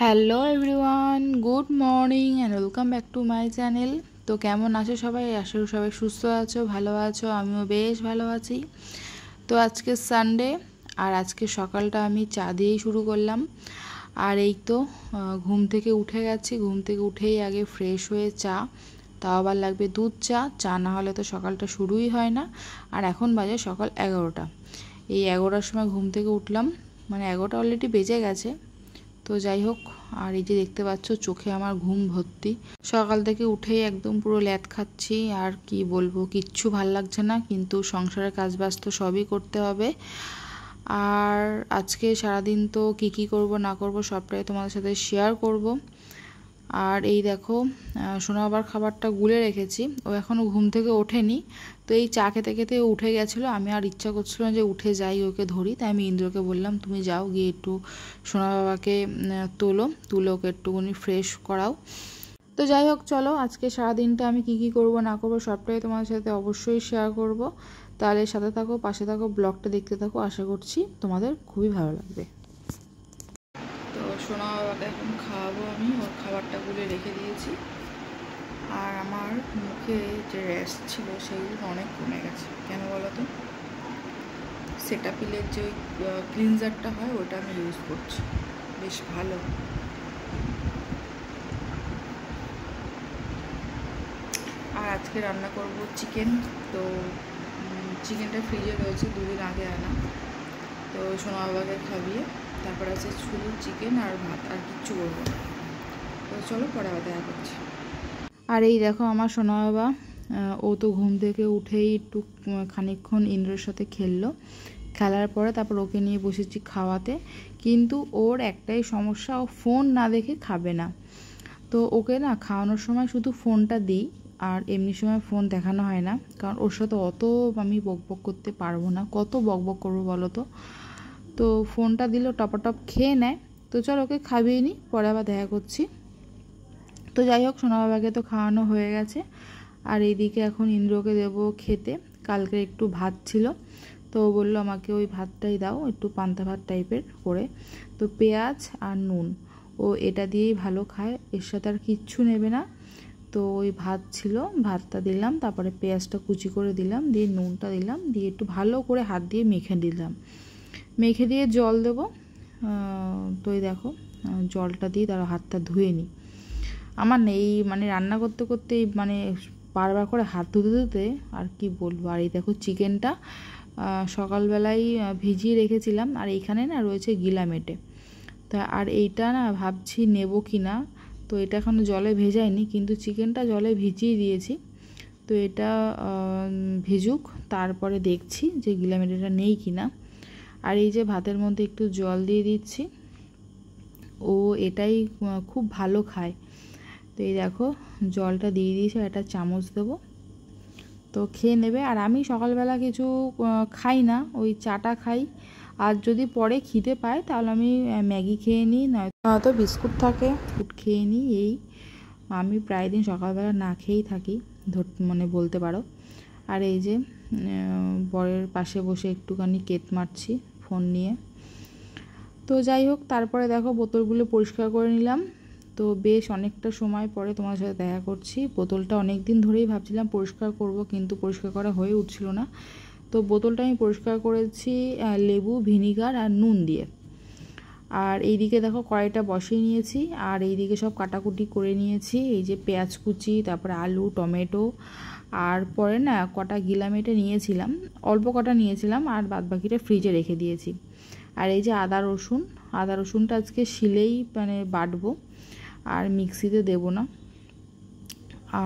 Hello everyone, good morning and welcome back to my channel. তো কেমন আছো সবাই? আশা করি সবাই সুস্থ আছো, ভালো আছো। আমিও বেশ ভালো আছি। তো আজকে সানডে, আর আজকে সকালটা আমি চা দিয়েই শুরু করলাম। আর এই তো ঘুম থেকে উঠে গেছি। ঘুম থেকে উঠেই আগে ফ্রেশ হয়ে চা, তাও আবার লাগবে দুধ চা। চা না হলে তো সকালটা শুরুই হয় না। আর এখন বাজে সকাল 11টা। এই 11টার সময় ঘুম থেকে উঠলাম, মানে 11টা অলরেডি বেজে গেছে। তো যাই হোক, আর এই যে দেখতে পাচ্ছ চোখে আমার ঘুম ভর্তি। সকাল থেকে উঠেই একদম পুরো ল্যাদ খাচ্ছি, আর কি বলবো, কিচ্ছু ভাল লাগছে না, কিন্তু সংসারের কাজবাজ তো সবই করতে হবে। আর আজকে সারাদিন তো কি করব না করব সবটাই তোমাদের সাথে শেয়ার করব। আর এই দেখো, সোনা বাবার খাবারটা গুলে রেখেছি, ও এখনও ঘুম থেকে ওঠেনি। তো এই চা খেতে খেতে ও উঠে গেছিলো। আমি আর ইচ্ছা করছিল না যে উঠে যাই, ওকে ধরি। তাই আমি ইন্দ্রকে বললাম, তুমি যাও, গিয়ে একটু সোনা বাবাকে তুলে ওকে একটুখানি ফ্রেশ করাও। তো যাই হোক, চলো আজকে সারাদিনটা আমি কি করব না করব সবটাই তোমাদের সাথে অবশ্যই শেয়ার করব। তাহলে সাথে থাকো, পাশে থাকো, ব্লগটা দেখতে থাকো। আশা করছি তোমাদের খুবই ভালো লাগবে। তো সোনা বাবাকে এখন খাওয়াবো আমি, ওর খাবারটা গুলে রেখে দিয়েছি। আর আমার মুখে যে র্যাশ ছিল সেগুলো অনেক কমে গেছে। কেন বলো তো? সেটাপিলের যে ক্লিনজারটা হয় ওটা আমি ইউজ করছি, বেশ ভালো। আর আজকে রান্না করব চিকেন। তো চিকেনটা ফ্রিজে রয়েছে, দুদিন আগে আনা। তো সোনা বাবাকে খাবিয়ে তারপর আছে শুধু চিকেন আর ভাত, আর কিচ্ছু করবো না। তো চলো পরে আবার দেখা করছি। আর এই দেখো আমার সোনা বাবা, ও তো ঘুম থেকে উঠেই একটু খানিকক্ষণ ইন্দ্রের সাথে খেললো। খেলার পরে তারপর ওকে নিয়ে বসেছি খাওয়াতে। কিন্তু ওর একটাই সমস্যা, ও ফোন না দেখে খাবে না। তো ওকে না খাওয়ানোর সময় শুধু ফোনটা দিই, আর এমনি সময় ফোন দেখানো হয় না, কারণ ওর সাথে অত আমি বকবক করতে পারবো না। কত বকবক করবো বলো তো? তো ফোনটা দিলেও টপাটপ খেয়ে নেয়। তো চল ওকে খাবিয়ে নিই, পরে আবার দেখা করছি। তো যাই হোক, সোনা বাবাকে তো খাওয়ানো হয়ে গেছে। আর এইদিকে এখন ইন্দ্রকে দেবো খেতে। কালকে একটু ভাত ছিল, তো ও বললো আমাকে ওই ভাতটাই দাও, একটু পান্তা ভাত টাইপের করে। তো পেঁয়াজ আর নুন, ও এটা দিয়েই ভালো খায়, এর সাথে আর কিচ্ছু নেবে না। তো ওই ভাত ছিল, ভাতটা দিলাম, তারপরে পেঁয়াজটা কুচি করে দিলাম, দিয়ে নুনটা দিলাম, দিয়ে একটু ভালো করে হাত দিয়ে মেখে দিলাম। মেখে দিয়ে জল দেবো। তো এই দেখো, জলটা দিয়ে তার হাতটা ধুয়ে নিই। আমার নেই মানে রান্না করতে করতে মানে বারবার করে হাত ধুতে ধুতে আর কি বলবো। আর এই দেখো চিকেনটা সকালবেলায় ভিজিয়ে রেখেছিলাম, আর এইখানে না রয়েছে গিলামেটে। তা আর এইটা না ভাবছি নেব কি না। তো এটা এখনও জলে ভেজাইনি, কিন্তু চিকেনটা জলে ভিজিয়ে দিয়েছি। তো এটা ভিজুক, তারপরে দেখছি যে গিলামেটেটা নেই কি না। আর এই যে ভাতের মধ্যে একটু জল দিয়ে দিচ্ছি, ও এটাই খুব ভালো খায়। তো এই দেখো জলটা দিয়ে দিয়েছি, একটা চামচ দেবো, তো খেয়ে নেবে। আর আমি সকালবেলা কিছু খাই না, ওই চাটা খাই। আর যদি পরে খিদে পায় তাহলে আমি ম্যাগি খেয়ে নিই, নয়তো বিস্কুট থাকে বিস্কুট খেয়ে নিই। এই আমি প্রায় দিন সকালবেলা না খেয়েই থাকি, মানে বলতে পারো। আর এই যে বরের পাশে বসে একটুখানি কেত মারছি ফোন নিয়ে। তো যাই হোক, তারপরে দেখো বোতলগুলো পরিষ্কার করে নিলাম। তো বেশ অনেকটা সময় পরে তোমার সাথে দেখা করছি। বোতলটা অনেক দিন ধরেই ভাবছিলাম পরিষ্কার করব, কিন্তু পরিষ্কার করা হয়ে উঠছিল না। তো বোতলটা আমি পরিষ্কার করেছি লেবু, ভিনিগার আর নুন দিয়ে। আর এইদিকে দেখো কড়াইটা বসিয়ে নিয়েছি, আর এইদিকে সব কাটাকুটি করে নিয়েছি। এই যে পেঁয়াজ কুচি, তারপরে আলু, টমেটো, আর পরে না কটা গিলামেটে নিয়েছিলাম, অল্প কটা নিয়েছিলাম, আর বাদবাকিটা ফ্রিজে রেখে দিয়েছি। আর এই যে আদা রসুনটা আজকে শিলেই মানে বাটবো, আর মিক্সিতে দেব না।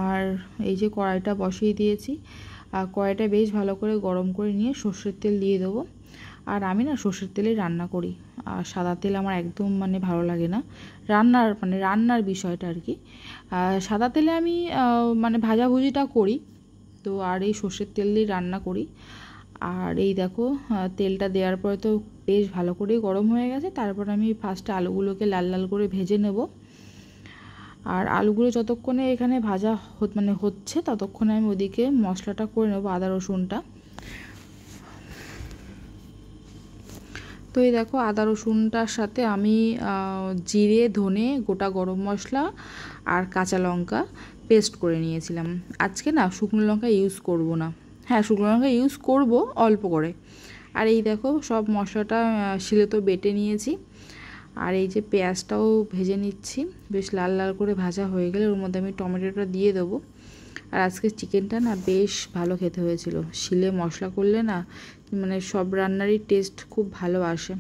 আর এই যে কড়াইটা বসিয়ে দিয়েছি, আর কড়াইটা বেশ ভালো করে গরম করে নিয়ে সর্ষের তেল দিয়ে দেবো। আর আমি না সর্ষের তেলেই রান্না করি, আর সাদা তেল আমার একদম মানে ভালো লাগে না রান্নার বিষয়টা আর কি। সাদা তেলে আমি মানে ভাজাভুজিটা করি, তো আর এই সর্ষের তেল দিয়ে রান্না করি। আর এই দেখো তেলটা দেওয়ার পরে তো বেশ ভালো করে গরম হয়ে গেছে। তারপর আমি ফার্স্টে আলুগুলোকে লাল লাল করে ভেজে নেব। আর আলুগুলো যতক্ষণে এখানে ভাজা হচ্ছে, ততক্ষণে আমি ওদিকে মশলাটা করে নেব, আদা রসুনটা। তো এই দেখো আদা রসুনটার সাথে আমি জিরে, ধনে, গোটা গরম মশলা আর কাঁচা লঙ্কা পেস্ট করে নিয়েছিলাম। আজকে না শুকনো লঙ্কা ইউজ করব না, হ্যাঁ শুকনো লঙ্কা ইউজ করব অল্প করে। আর এই দেখো সব মশলাটা শিলে তো বেটে নিয়েছি। আর এই যে পেঁয়াজটাও ভেজে নিচ্ছি, বেশ লাল লাল করে ভাজা হয়ে গেলে ওর মধ্যে আমি টমেটোটা দিয়ে দেবো। আর আজকে চিকেনটা না বেশ ভালো খেতে হয়েছিল। শিলে মশলা করলে না মানে সব রান্নারই টেস্ট খুব ভালো আসে।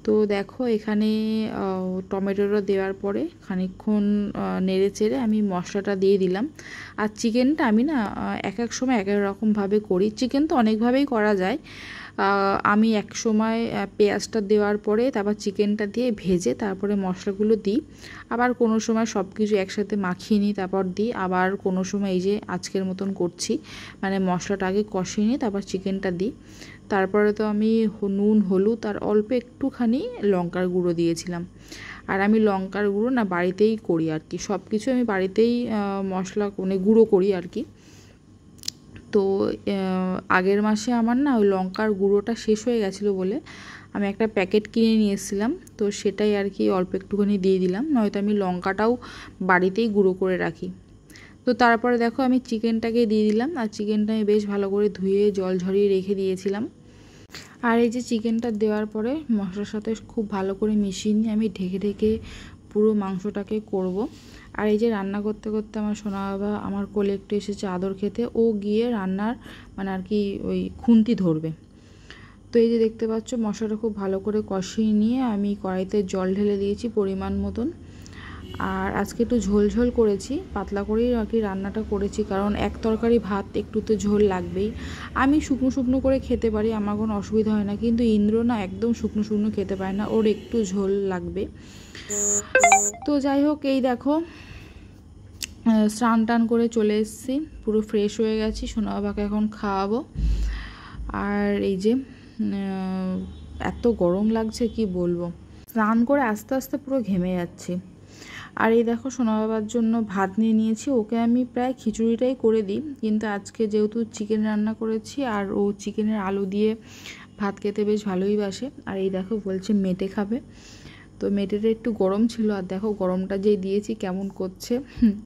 তো দেখো এখানে টমেটোটা দেওয়ার পরে খানিকক্ষণ নেড়ে চেড়ে আমি মশলাটা দিয়ে দিলাম। আর চিকেনটা আমি না এক এক সময় এক এক রকমভাবে করি। চিকেন তো অনেকভাবেই করা যায়। আমি এক সময় পেঁয়াজটা দেওয়ার পরে তারপর চিকেনটা দিয়ে ভেজে তারপরে মশলাগুলো দিই। আবার কোনো সময় সব কিছু একসাথে মাখিয়ে নিই তারপর দিই। আবার কোনো সময় এই যে আজকের মতন করছি, মানে মশলাটা আগে কষিয়ে নিই তারপর চিকেনটা দিই। তারপরে তো আমি নুন, হলুদ আর অল্প একটুখানি লঙ্কার গুঁড়ো দিয়েছিলাম। আর আমি লঙ্কার গুঁড়ো না বাড়িতেই করি আর কি, সব কিছু আমি বাড়িতেই মশলা মানে গুঁড়ো করি আর কি। তো আগের মাসে আমার না ওই লঙ্কার গুঁড়োটা শেষ হয়ে গেছিলো বলে আমি একটা প্যাকেট কিনে নিয়ে এসেছিলাম। তো সেটাই আর কি অল্প একটুখানি দিয়ে দিলাম, নয়তো আমি লঙ্কাটাও বাড়িতেই গুঁড়ো করে রাখি। তো তারপরে দেখো আমি চিকেনটাকে দিয়ে দিলাম। আর চিকেনটা আমি বেশ ভালো করে ধুয়ে জল ঝরিয়ে রেখে দিয়েছিলাম। আর এই যে চিকেনটা দেওয়ার পরে মশলার সাথে খুব ভালো করে মিশিয়ে নিয়ে আমি ঢেকে ঢেকে পুরো মাংসটাকে করব। আর এই যে রান্না করতে করতে আমার সোনা বাবা আমার কোলে একটু এসেছে আদর খেতে, ও গিয়ে রান্নার মানে আর কি ওই খুন্তি ধরবে। তো এই যে দেখতে পাচ্ছ মশলাটা খুব ভালো করে কষিয়ে নিয়ে আমি কড়াইতে জল ঢেলে দিয়েছি পরিমাণ মতন। আর আজকে একটু ঝোল ঝোল করেছি, পাতলা করেই আর কি রান্নাটা করেছি, কারণ এক তরকারি ভাত একটু তো ঝোল লাগবেই। আমি শুকনো শুকনো করে খেতে পারি, আমার কোনো অসুবিধা হয় না, কিন্তু ইন্দ্র না একদম শুকনো শুকনো খেতে পারে না, ওর একটু ঝোল লাগবে। তো যাই হোক এই দেখো স্নান টান করে চলে এসেছি, পুরো ফ্রেশ হয়ে গেছি, সোনা বাবাকে এখন খাওয়াবো। আর এই যে এত গরম লাগছে কি বলবো, স্নান করে আস্তে আস্তে পুরো ঘেমে যাচ্ছি। আর এই দেখো সোনা বাবার জন্য ভাত নিয়ে নিয়েছি, ওকে আমি প্রায় খিচুড়িটাই করে দিই, কিন্তু আজকে যেহেতু চিকেন রান্না করেছি আর ও চিকেনের আলু দিয়ে ভাত খেতে বেশ ভালোই বাসে। আর এই দেখো বলছে মেটে খাবে, তো মেটেটা একটু গরম ছিল, আর দেখো গরমটা যেই দিয়েছি কেমন করছে।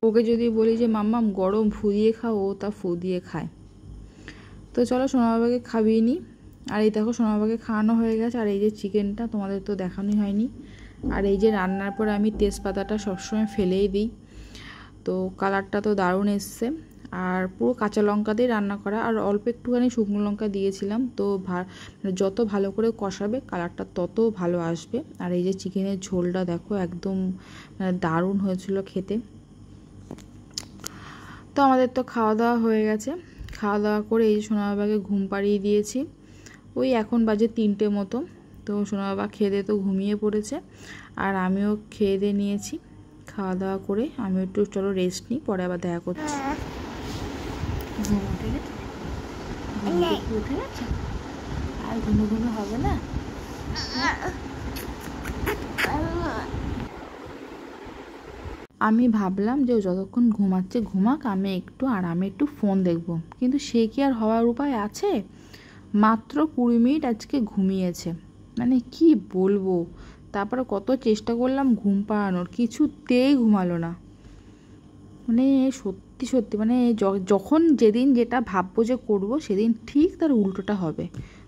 ওকে যদি বলি যে মাম্মাম গরম ফু দিয়ে খাও, ও তা ফু দিয়ে খায়। তো চলো সোনা বাবাকে খাবিয়ে নিই। আর এই দেখো সোনা বাবাকে খাওয়ানো হয়ে গেছে। আর এই যে চিকেনটা তোমাদের তো দেখানোই হয়নি। আর এই যে রান্নার পর আমি তেজপাতাটা সবসময় ফেলেই দিই, তো কালারটা তো দারুণ এসছে। আর পুরো কাঁচা লঙ্কা দিয়ে রান্না করা, আর অল্প একটুখানি শুকনো লঙ্কা দিয়েছিলাম। তো যত ভালো করে কষাবে কালারটা তত ভালো আসবে। আর এই যে চিকেনের ঝোলটা দেখো একদম দারুণ হয়েছিল খেতে। তো আমাদের তো খাওয়া দাওয়া হয়ে গেছে, খাওয়া দাওয়া করে এই যে সোনা বাবাকে ঘুম পাড়িয়ে দিয়েছি। ওই এখন বাজে 3টে মতো। তো সোনা বাবা খেয়ে দিয়ে তো ঘুমিয়ে পড়েছে, আর আমিও খেয়ে দিয়ে নিয়েছি। খাওয়া দাওয়া করে আমি একটু চলো রেস্ট নিই, পরে আবার দেখা করছি। ঘুম উঠে গেছে, উঠে গেছে, আর ঘুমো ঘুমো হবে না। আমি ভাবলাম যে ও যতক্ষণ ঘুমাচ্ছে ঘুমাক, আমি একটু আরামে একটু ফোন দেখব, কিন্তু সে কি আর হওয়ার উপায় আছে। মাত্র 20 মিনিট আজকে ঘুমিয়েছে, মানে কি বলবো। তারপরে কত চেষ্টা করলাম ঘুম পাড়ানোর, কিছুতেই ঘুমালো না। মানে সত্যি সত্যি মানে যখন যেদিন যেটা ভাববো যে করবো সেদিন ঠিক তার উল্টোটা হবে।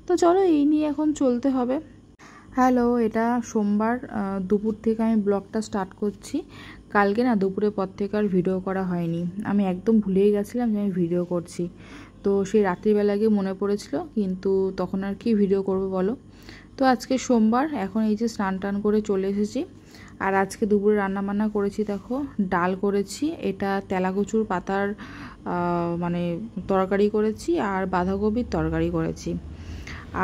তো চলো এই নিয়ে এখন চলতে হবে। হ্যালো, এটা সোমবার দুপুর থেকে আমি ব্লগটা স্টার্ট করছি। কালকে না দুপুরের পর থেকে আর ভিডিও করা হয়নি, আমি একদম ভুলেই গেছিলাম যে আমি ভিডিও করছি। তো সেই রাত্রিবেলা গিয়ে মনে পড়েছিল, কিন্তু তখন আর কি ভিডিও করব বলো। তো আজকে সোমবার, এখন এই যে স্নান টান করে চলে এসেছি। আর আজকে দুপুরে রান্নাবান্না করেছি, দেখো ডাল করেছি, এটা তেলাকুচুর পাতার মানে তরকারি করেছি, আর বাঁধাকপির তরকারি করেছি।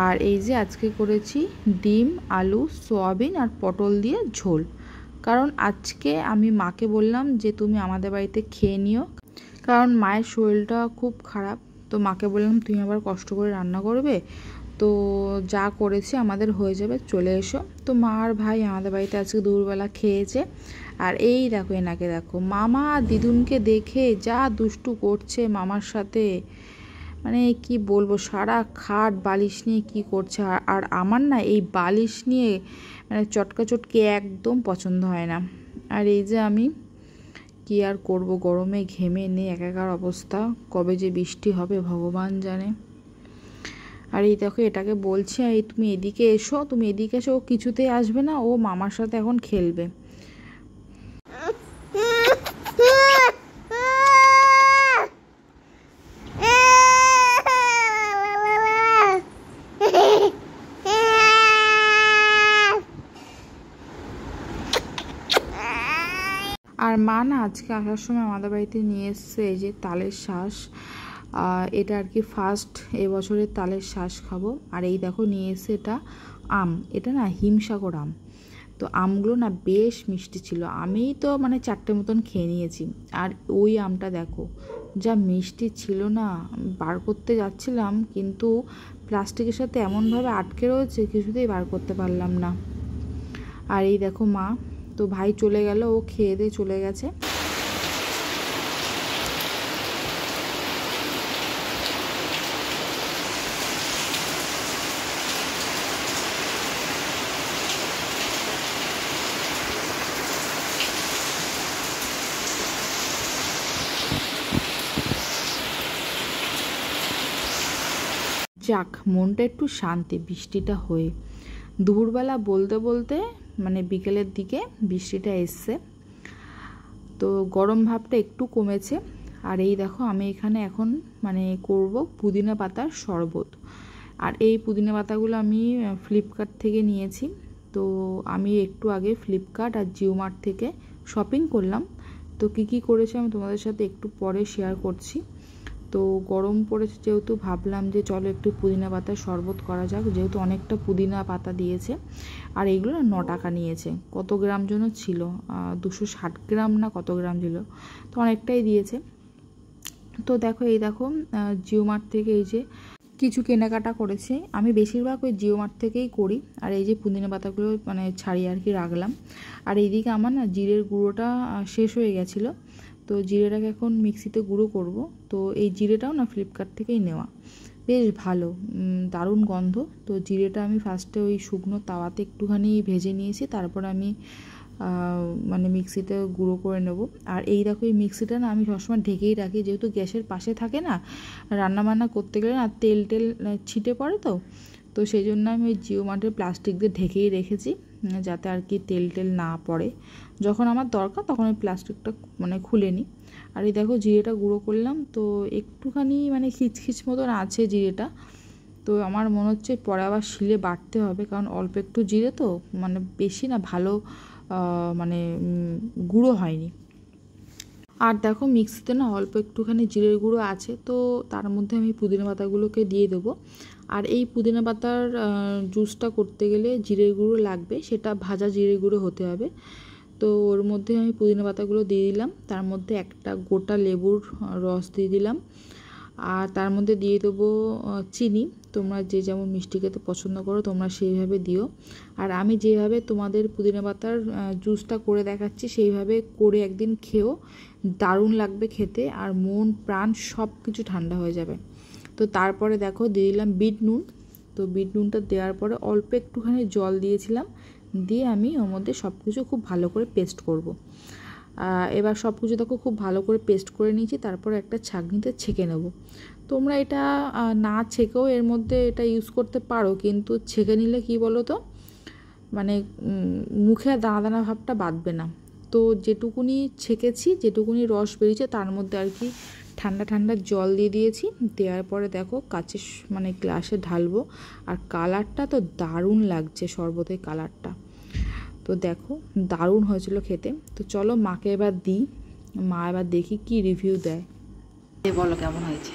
আর এই যে আজকে করেছি ডিম, আলু, সয়াবিন আর পটল দিয়ে ঝোল। কারণ আজকে আমি মাকে বললাম যে তুমি আমাদের বাড়িতে খেয়ে নিও, কারণ মায়ের শরীরটা খুব খারাপ। তো মাকে বললাম তুমি আবার কষ্ট করে রান্না করবে, তো যা করেছি আমাদের হয়ে যাবে, চলে এসো। তো মা আর ভাই আমাদের বাড়িতে আজকে দুপুরবেলা খেয়েছে। আর এই দেখো এনাকে দেখো, মামা দিদুনকে দেখে যা দুষ্টু করছে মামার সাথে, মানে কি বলবো, সারা খাট বালিশ নিয়ে কি করছে। আর আমার না এই বালিশ নিয়ে মানে চটকা চটকি একদম পছন্দ হয় না। আর এই যে আমি কি আর করব, গরমে ঘেমে নেই একাকার অবস্থা। কবে যে বৃষ্টি হবে ভগবান জানে। আর এই দেখো এটাকে বলছি, এই তুমি এদিকে এসো, তুমি এদিকে এসো। ও কিছুতেই আসবে না, ও মামার সাথে এখন খেলবে। আর মা না আজকে আসার সময় আমাদের বাড়িতে নিয়ে এসছে এই যে তালের শাঁস। এটা আর কি ফার্স্ট এবছরের তালের শাঁস খাবো। আর এই দেখো নিয়ে এসছে এটা আম, এটা না হিমসাগর আম। তো আমগুলো না বেশ মিষ্টি ছিল, আমি তো মানে 4টে মতন খেয়ে নিয়েছি। আর ওই আমটা দেখো যা মিষ্টি ছিল না, বার করতে যাচ্ছিলাম কিন্তু প্লাস্টিকের সাথে এমনভাবে আটকে রয়েছে কিছুতেই বার করতে পারলাম না। আর এই দেখো মা, তো ভাই চলে গেল, ও খেয়ে দিয়ে চলে গেছে। যাক, মনটা একটু শান্তি বৃষ্টিটা হয়ে। দুপুরবেলা বলতে বলতে মানে বিকেলের দিকে বৃষ্টিটা এসছে, তো গরম ভাবটা একটু কমেছে। আর এই দেখো আমি এখানে এখন মানে করব পুদিনা পাতার শরবত। আর এই পুদিনা পাতাগুলো আমি ফ্লিপকার্ট থেকে নিয়েছি। তো আমি একটু আগে ফ্লিপকার্ট আর জিও মার্ট থেকে শপিং করলাম। তো কী করেছি আমি তোমাদের সাথে একটু পরে শেয়ার করছি। তো গরম পড়েছে যেহেতু ভাবলাম যে চলো একটু পুদিনা পাতার শরবত করা যাক, যেহেতু অনেকটা পুদিনা পাতা দিয়েছে। আর এইগুলো 9 টাকা নিয়েছে। কত গ্রাম যেন ছিল, 260 গ্রাম না কত গ্রাম ছিল, তো অনেকটাই দিয়েছে। তো দেখো এই দেখো জিও মার্ট থেকে এই যে কিছু কেনাকাটা করেছে। আমি বেশিরভাগ ওই জিও মার্ট থেকেই করি। আর এই যে পুদিনা পাতাগুলো মানে ছাড়িয়ে আর কি রাখলাম। আর এইদিকে আমার না জিরের গুঁড়োটা শেষ হয়ে গেছিলো, তো জিরেটাকে এখন মিক্সিতে গুঁড়ো করব। তো এই জিরেটাও না ফ্লিপকার্ট থেকেই নেওয়া, বেশ ভালো, দারুণ গন্ধ। তো জিরেটা আমি ফার্স্টে ওই শুকনো তাওয়াতে একটুখানি ভেজে নিয়েছি, তারপর আমি মানে মিক্সিতে গুঁড়ো করে নেব। আর এই দেখো এই মিক্সিটা না আমি সবসময় ঢেকেই রাখি, যেহেতু গ্যাসের পাশে থাকে না, রান্নাবান্না করতে গেলে না তেল ছিটে পড়ে। তো সেই জন্য আমি ওই জিও মার্টের প্লাস্টিক দিয়ে ঢেকেই রেখেছি, যাতে আর কি তেল না পড়ে। যখন আমার দরকার তখন ওই প্লাস্টিকটা মানে খুলে নিই। আর এই দেখো জিরেটা গুঁড়ো করলাম, তো একটুখানি মানে খিচখিচ মতন আছে জিরেটা। তো আমার মনে হচ্ছে পরে আবার শিলে বাটতে হবে, কারণ অল্প একটু জিরে তো মানে বেশি না ভালো মানে গুঁড়ো হয়নি। আর দেখো মিক্সিতে না অল্প একটুখানি জিরের গুঁড়ো আছে, তো তার মধ্যে আমি পুদিনা পাতাগুলোকে দিয়ে দেবো। আর এই পুদিনা পাতার জুসটা করতে গেলে জিরের গুঁড়ো লাগবে, সেটা ভাজা জিরের গুঁড়ো হতে হবে। তো ওর মধ্যে আমি পুদিনা পাতাগুলো দিয়ে দিলাম, তার মধ্যে একটা গোটা লেবুর রস দিয়ে দিলাম। আর তার মধ্যে দিয়ে দেবো চিনি, তোমরা যে যেমন মিষ্টি খেতে পছন্দ করো তোমরা সেইভাবে দিও। আর আমি যেভাবে তোমাদের পুদিনা পাতার জুসটা করে দেখাচ্ছি সেইভাবে করে একদিন খেও, দারুণ লাগবে খেতে, আর মন প্রাণ সব কিছু ঠান্ডা হয়ে যাবে। তো তারপরে দেখো দিয়ে দিলাম বিট নুন। তো বিট নুনটা দেওয়ার পরে অল্প একটুখানি জল দিয়েছিলাম, দিয়ে আমি ওর মধ্যে সব কিছু খুব ভালো করে পেস্ট করব। এবার সব কিছু দেখো খুব ভালো করে পেস্ট করে নিয়েছি, তারপর একটা ছাঁকনিতে ছেঁকে নেব। তোমরা এটা না ছেঁকেও এর মধ্যে এটা ইউজ করতে পারো, কিন্তু ছেঁকে নিলে কি বলো তো মানে মুখে দানা দানা ভাবটা বাঁধবে না। তো যেটুকুনি ছেঁকেছি, যেটুকুনি রস বেরিয়েছে তার মধ্যে আর কি ঠান্ডা ঠান্ডা জল দিয়ে দিয়েছি। দেওয়ার পরে দেখো কাচের মানে গ্লাসে ঢালবো। আর কালারটা তো দারুণ লাগছে, শরবতের কালারটা তো দেখো দারুণ হয়েছিল খেতে। তো চলো মাকে এবার দিই, মা এবার দেখি কি রিভিউ দেয়। বলো কেমন হয়েছে।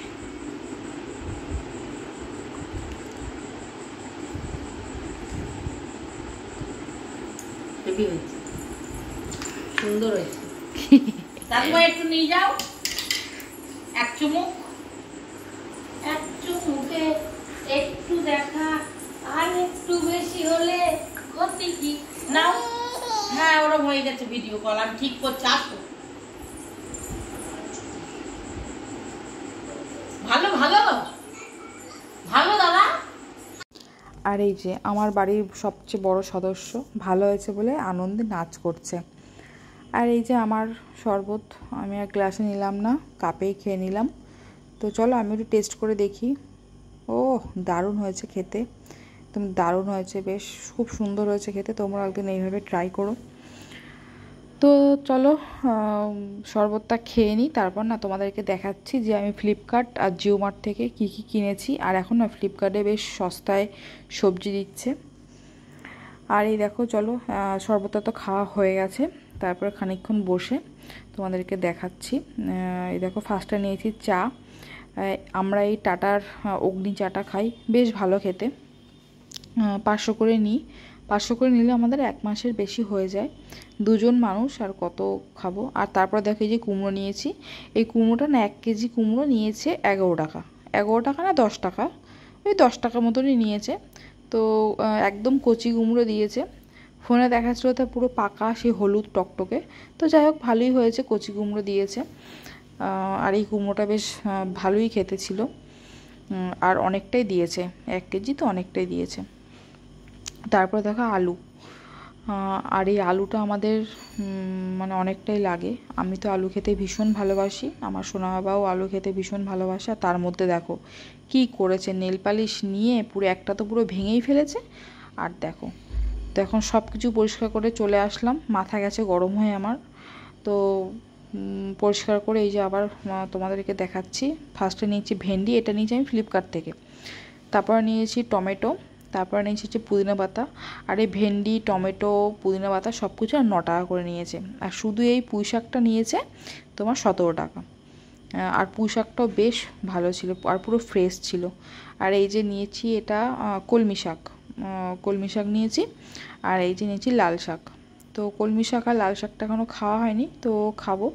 সুন্দর হয়েছে। দাদুভাই একটু নিয়ে যাও, এক চুমুকে একটু দেখা, আর একটু বেশি হলে ক্ষতি কি। নাও, হ্যাঁ ওরম হয়ে গেছে ভিডিও কল, আমি ঠিক করছি, আসো। ভালো ভালো আর এই যে আমার বাড়ির সবচেয়ে বড় সদস্য ভালো হয়েছে বলে আনন্দে নাচ করছে। আর এই যে আমার শরবত আমি আর গ্লাসে নিলাম না, কাপেই খেয়ে নিলাম। তো চলো আমি একটু টেস্ট করে দেখি। ও দারুণ হয়েছে খেতে, একদম দারুণ হয়েছে, বেশ খুব সুন্দর হয়েছে খেতে। তোমরা একদিন এইভাবে ট্রাই করো। তো চলো শরবতটা খেয়ে নিই, তারপর না তোমাদেরকে দেখাচ্ছি যে আমি ফ্লিপকার্ট আর জিও মার্ট থেকে কী কী কিনেছি। আর এখন না ফ্লিপকার্টে বেশ সস্তায় সবজি দিচ্ছে। আর এই দেখো চলো শরবতটা তো খাওয়া হয়ে গেছে, তারপরে খানিকক্ষণ বসে তোমাদেরকে দেখাচ্ছি। এই দেখো ফার্স্টে নিয়েছি চা। আমরা এই টাটার অগ্নি চাটা খাই, বেশ ভালো খেতে। 500 করে নিই, 500 করে নিলে আমাদের 1 মাসের বেশি হয়ে যায়, 2 জন মানুষ আর কত খাবো। আর তারপর দেখো এই যে কুমড়ো নিয়েছি, এই কুমড়োটা না 1 কেজি কুমড়ো নিয়েছে 11 টাকা, 11 টাকা না 10 টাকা, ওই 10 টাকা মতনই নিয়েছে। তো একদম কচি কুমড়ো দিয়েছে, ফোনে দেখাচ্ছিল তা পুরো পাকা সেই হলুদ টকটকে। তো যাই হোক ভালোই হয়েছে, কচি কুমড়ো দিয়েছে। আর এই কুমড়োটা বেশ ভালোই খেতে ছিল, আর অনেকটাই দিয়েছে, 1 কেজি তো অনেকটাই দিয়েছে। তারপর দেখো আলু, আর এই আলুটা আমাদের মানে অনেকটাই লাগে। আমি তো আলু খেতে ভীষণ ভালোবাসি, আমার সোনা বাবাও আলু খেতে ভীষণ ভালোবাসে। আর তার মধ্যে দেখো কি করেছে, নেল পালিশ নিয়ে পুরো একটা তো পুরো ভেঙেই ফেলেছে। আর দেখো তো এখন সব কিছু পরিষ্কার করে চলে আসলাম, মাথা গেছে গরম হয়ে আমার। তো পরিষ্কার করে এই যে আবার তোমাদেরকে দেখাচ্ছি। ফার্স্টে নিয়েছি ভেন্ডি, এটা নিয়েছি আমি ফ্লিপকার্ট থেকে। তারপর নিয়েছি টমেটো, তারপর নিয়েছি হচ্ছে পুদিনা পাতা। আর এই ভেন্ডি, টমেটো, পুদিনা পাতা সব কিছু আর 9 টাকা করে নিয়েছে। আর শুধু এই পুঁই শাকটা নিয়েছে তোমার 17 টাকা। আর পুঁই শাকটাও বেশ ভালো ছিল আর পুরো ফ্রেশ ছিল। আর এই যে নিয়েছি এটা কলমি শাক, কলমি শাক নিয়েছি। আর এই যে নিয়েছি লাল শাক। তো কলমি শাক আর লাল শাকটা এখনও খাওয়া হয়নি, তো খাবো।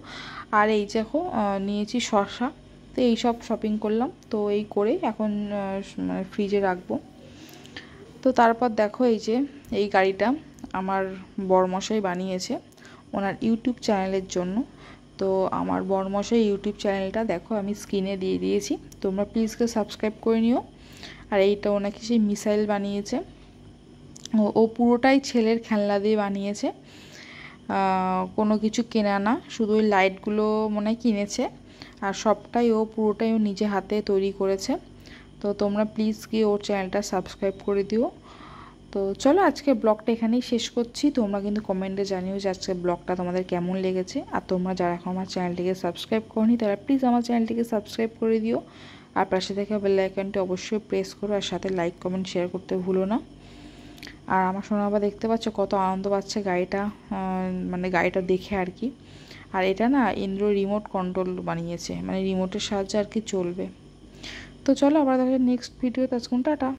আর এই যে দেখো নিয়েছি শসা। তো এই সব শপিং করলাম, তো এই করে এখন মানে ফ্রিজে রাখবো। তো তারপর দেখো এই যে এই গাড়িটা আমার বড়মশাই বানিয়েছে ওনার ইউটিউব চ্যানেলের জন্য। তো আমার বড়মশাই ইউটিউব চ্যানেলটা দেখো আমি স্ক্রিনে দিয়ে দিয়েছি, তোমরা প্লিজ সাবস্ক্রাইব করে নিও। আর এইটা ওনাকে সেই মিসাইল বানিয়েছে, ও পুরোটাই ছেলের খেলনা দিয়ে বানিয়েছে, কোনো কিছু কেনা না, শুধু ওই লাইটগুলো মনে হয় কিনেছে। আর সবটাই ও পুরোটাই ও নিজে হাতে তৈরি করেছে। তো তোমরা প্লিজ গিয়ে ওর চ্যানেলটা সাবস্ক্রাইব করে দিও। তো চলো আজকে ব্লগটা এখানেই শেষ করছি। তোমরা কিন্তু কমেন্টে জানিও যে আজকে ব্লগটা তোমাদের কেমন লেগেছে। আর তোমরা যারা এখন আমার চ্যানেলটিকে সাবস্ক্রাইব করোনি তারা প্লিজ আমার চ্যানেলটিকে সাবস্ক্রাইব করে দিও। আর পাশে থেকে বেল আইকনটি অবশ্যই প্রেস করো, আর সাথে লাইক কমেন্ট শেয়ার করতে ভুলো না। আর আমার সোনা বাবা দেখতে পাচ্ছ কত আনন্দ পাচ্ছে গাড়িটা, মানে গাড়িটা দেখে আর কি। আর এটা না ইন্দ্র রিমোট কন্ট্রোল বানিয়েছে, মানে রিমোটের সাহায্যে আর কি চলবে। তো চলো আবার দেখা নেক্সট ভিডিওতে, আজকে টাটা।